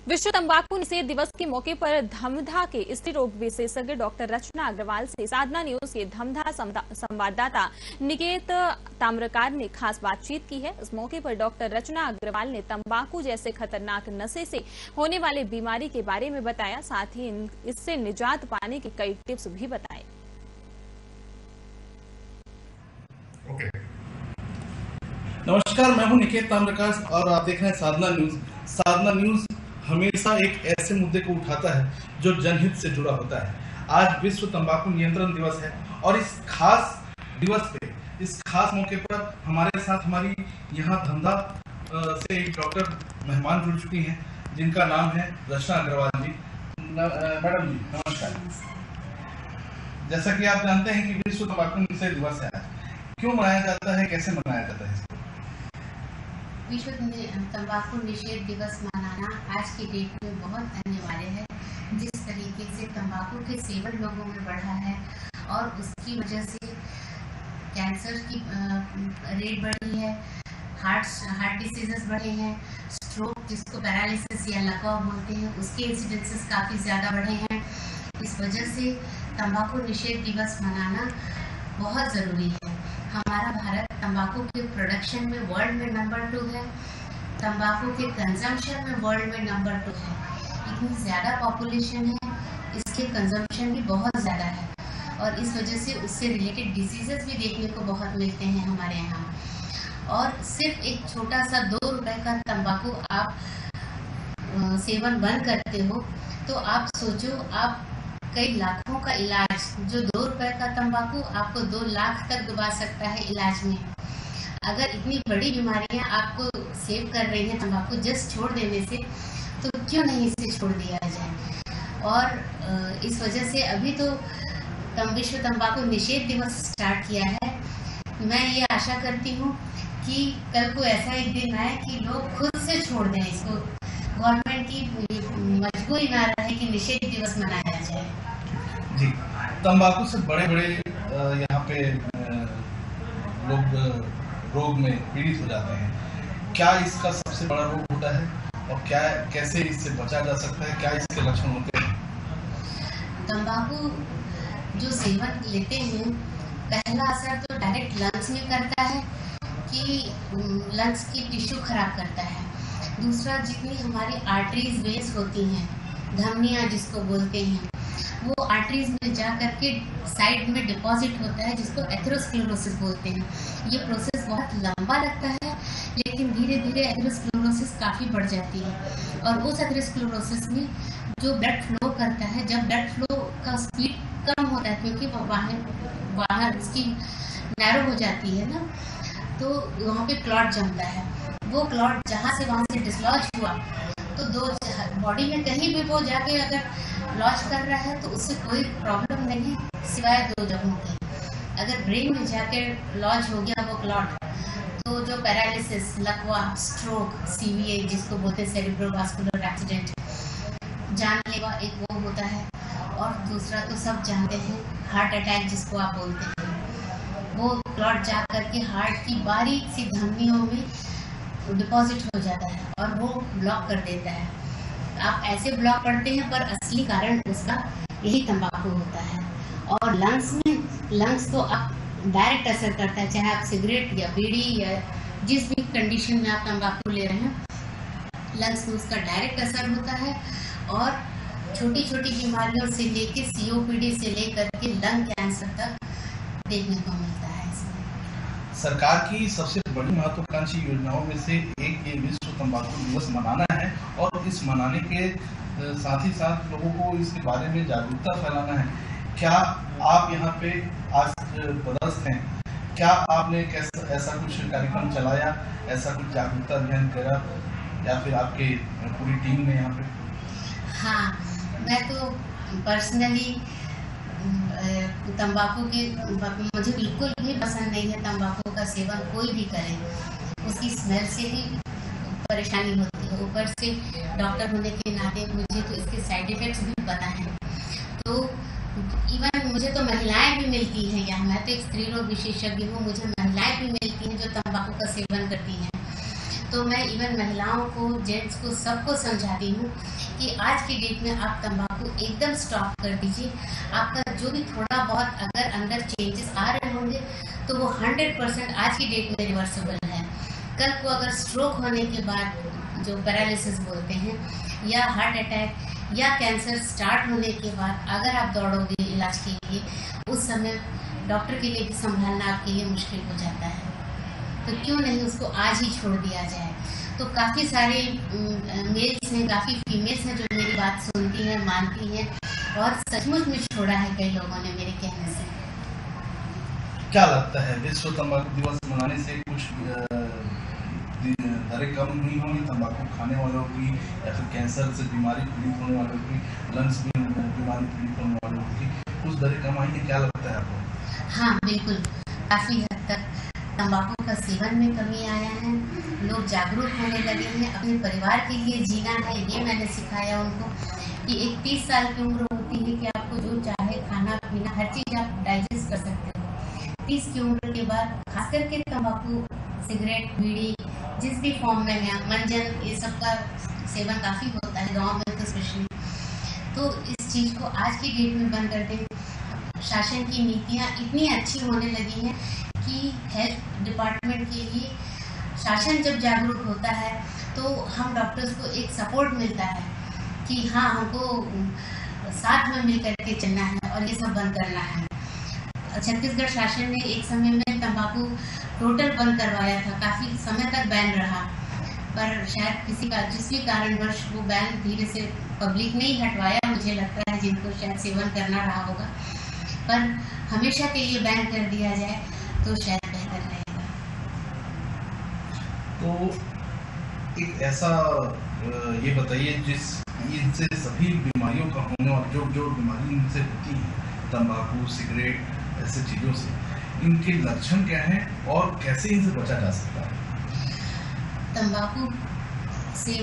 विश्व तंबाकू निषेध दिवस के मौके पर धमधा के स्त्री रोग विशेषज्ञ डॉक्टर रचना अग्रवाल से साधना न्यूज के धमधा संवाददाता निकेत ताम्रकार ने खास बातचीत की है। इस मौके पर डॉक्टर रचना अग्रवाल ने तंबाकू जैसे खतरनाक नशे से होने वाले बीमारी के बारे में बताया, साथ ही इससे निजात पाने के कई टिप्स भी बताए। नमस्कार, मैं हूं निकेत ताम्रकार और आप देख रहे हैं साधना न्यूज। साधना न्यूज हमेशा एक ऐसे मुद्दे को उठाता है जो जनहित से जुड़ा होता है। आज विश्व तंबाकू नियंत्रण दिवस है और इस खास दिवस पे, इस खास मौके पर हमारे साथ हमारी यहाँ धमधा से एक डॉक्टर मेहमान जुड़ चुकी हैं जिनका नाम है रचना अग्रवाल जी। मैडम जी नमस्कार। जैसा कि आप जानते हैं कि विश्व तंबाकू निषेध दिवस है, आज क्यों मनाया जाता है, कैसे मनाया जाता है? विश्व तंबाकू निषेध दिवस मनाना आज की डेट में बहुत अनिवार्य है। जिस तरीके से तंबाकू के सेवन लोगों में बढ़ा है और उसकी वजह से कैंसर की रेट बढ़ी है, हार्ट डिसीजेस बढ़े हैं, स्ट्रोक जिसको पैरालिसिस या लकवा बोलते हैं उसके इंसिडेंसेस काफ़ी ज़्यादा बढ़े हैं। इस वजह से तंबाकू निषेध दिवस मनाना बहुत ज़रूरी है। हमारा भारत तंबाकू के प्रोडक्शन में वर्ल्ड में नंबर 2 है, तंबाकू के कंजम्पशन में वर्ल्ड में नंबर 2 है। इतनी ज़्यादा पॉपुलेशन है, इसके कंजम्पशन भी बहुत ज़्यादा है और इस वजह से उससे रिलेटेड डिसीजेस भी देखने को बहुत मिलते हैं हमारे यहाँ। और सिर्फ एक छोटा सा 2 रुपए का तंबाकू आप सेवन बंद करते हो तो आप सोचो, आप कई लाखों का इलाज, जो 2 रुपए का तंबाकू आपको 2 लाख तक डुबा सकता है इलाज में। अगर इतनी बड़ी बीमारियां आपको सेव कर रही हैं तंबाकू जस्ट छोड़ देने से, तो क्यों नहीं इसे छोड़ दिया जाए। और इस वजह से अभी तो विश्व तंबाकू निषेध दिवस स्टार्ट किया है। मैं ये आशा करती हूँ कि कल को ऐसा एक दिन आए कि लोग खुद से छोड़ दें इसको, गवर्नमेंट की मजबूरी ना रहे कि निषेध दिवस मनाया जाए। जी, तंबाकू से बड़े बड़े यहाँ पे लोग रोग में पीड़ित हो जाते हैं। क्या इसका सबसे बड़ा रोग होता है और क्या कैसे इससे बचा जा सकता है, क्या इसके लक्षण होते हैं? तंबाकू जो सेवन लेते हैं, पहला असर तो डायरेक्ट लंग्स में करता है कि लंग्स की टिश्यू खराब करता है। दूसरा, जितनी हमारी आर्टरीज वेन्स होती हैं, धमनियाँ जिसको बोलते हैं, वो आर्टरीज में जा करके साइड में डिपॉजिट होता है जिसको एथेरोस्क्लेरोसिस बोलते हैं। ये प्रोसेस बहुत लंबा लगता है लेकिन धीरे धीरे एथेरोस्क्लेरोसिस काफ़ी बढ़ जाती है और उस एथेरोस्क्लेरोसिस में जो ब्लड फ्लो करता है, जब ब्लड फ्लो का स्पीड कम होता है क्योंकि बाहर इसकी नैरो हो जाती है ना, तो वहाँ पे क्लॉट जमता है। वो क्लॉट जहाँ से डिसलॉज हुआ तो बॉडी में कहीं भी वो जाके अगर लॉज कर रहा है तो उससे कोई प्रॉब्लम नहीं है सिवाय 2 जगहों की। अगर ब्रेन में जाके लॉज हो गया वो क्लॉट, तो जो पैरालिसिस, लकवा, स्ट्रोक, CVA जिसको बोलते हैं सेरिब्रोवास्कुलर एक्सीडेंट, जानलेवा एक वो होता है। और दूसरा तो सब जानते हैं हार्ट अटैक जिसको आप बोलते हैं, वो क्लॉट जा करके हार्ट की बारीक सी धमनियों में डिपॉजिट हो जाता है और वो ब्लॉक कर देता है। आप ऐसे ब्लॉक करते हैं पर असली कारण उसका यही तंबाकू होता है। और लंग्स तो आप डायरेक्ट असर करता है, चाहे आप सिगरेट या बीड़ी या जिस भी कंडीशन में आप तंबाकू ले रहे हैं, लंग्स में उसका डायरेक्ट असर होता है। और छोटी छोटी बीमारियों से लेके COPD से लेकर के लंग कैंसर तक देखने को मिलता है। सरकार की सबसे बड़ी महत्वाकांक्षी योजनाओं में से एक ये विश्व तंबाकू दिवस मनाना है और इस मनाने के साथ ही साथ लोगों को इसके बारे में जागरूकता फैलाना है। क्या आप यहाँ पे आज पदस्थ हैं, क्या आपने ऐसा कुछ कार्यक्रम चलाया, ऐसा कुछ जागरूकता अभियान करा या फिर आपके पूरी टीम ने यहाँ पे? हाँ, मैं तो पर्सनली तंबाकू के, मुझे बिल्कुल भी पसंद नहीं है तंबाकू का सेवन, कोई भी करे उसकी स्मेल से ही परेशानी होती है। ऊपर से डॉक्टर होने के नाते मुझे तो इसके साइड इफ़ेक्ट्स भी पता है। तो इवन मुझे तो महिलाएं भी मिलती हैं यहाँ, मैं तो एक स्त्री रोग विशेषज्ञ हूँ, मुझे महिलाएं भी मिलती हैं जो तंबाकू का सेवन करती हैं। तो मैं इवन महिलाओं को, जेंट्स को, सबको समझाती हूँ कि आज की डेट में आप तंबाकू एकदम स्टॉप कर दीजिए। आपका जो भी थोड़ा बहुत अगर अंदर चेंजेस आ रहे होंगे तो वो 100% आज की डेट में रिवर्सिबल है। कल को अगर स्ट्रोक होने के बाद, जो पैरालिसिस बोलते हैं, या हार्ट अटैक या कैंसर स्टार्ट होने के बाद अगर आप दौड़ोगे इलाज के लिए, उस समय डॉक्टर के लिए भी संभालना आपके लिए मुश्किल हो जाता है। तो क्यों नहीं उसको आज ही छोड़ दिया जाए। तो काफ़ी सारे मेल्स हैं, काफ़ी फीमेल्स हैं जो मेरी बात सुनती हैं, मानती हैं, और सचमुच में छोड़ा है कई लोगों ने मेरे कहने से। क्या लगता है विश्व तंबाकू दिवस मनाने से कुछ दरें कम नहीं होंगी तंबाकू खाने वालों की, या फिर कैंसर से बीमारी पीड़ित होने वालों की, लंग्स की बीमारी पीड़ित होने वालों की कुछ दरें कम आएंगी? क्या लगता है आपको? हाँ बिल्कुल, काफ़ी हद तक तंबाकू का सेवन में कमी आया है। लोग जागरूक होने लगे हैं, अपने परिवार के लिए जीना है, ये मैंने सिखाया उनको कि एक 30 साल की उम्र होती है कि आपको जो चाहे खाना पीना हर चीज़ आप डाइजेस्ट कर सकते हो। 30 की उम्र के बाद खास करके तंबाकू, सिगरेट, बीड़ी जिस भी फॉर्म में है, मंजन, ये सब का सेवन काफ़ी होता है गाँव में तो स्पेशली। तो इस चीज़ को आज की डेट में बंद कर दें। शासन की नीतियाँ इतनी अच्छी होने लगी हैं कि हेल्थ डिपार्टमेंट के लिए शासन जब जागरूक होता है तो हम डॉक्टर्स को एक सपोर्ट मिलता है कि हाँ, हमको साथ में मिल करके चलना है और ये सब बंद करना है। छत्तीसगढ़ शासन ने एक समय में तंबाकू टोटल बंद करवाया था, काफ़ी समय तक बैन रहा, पर शायद किसी का जिस भी कारणवश वो बैन धीरे से पब्लिक ने ही हटवाया, मुझे लगता है, जिनको शायद सेवन करना रहा होगा। पर हमेशा के लिए बैन कर दिया जाए तो शायद बेहतर रहेगा। तो एक ऐसा ये बताइए इनसे सभी बीमारियों का होने वाला जो बीमारी इनसे होती है, तंबाकू, सिगरेट, ऐसे चीज़ों से, इनके लक्षण क्या हैं और कैसे इनसे बचा जा सकता है? तंबाकू से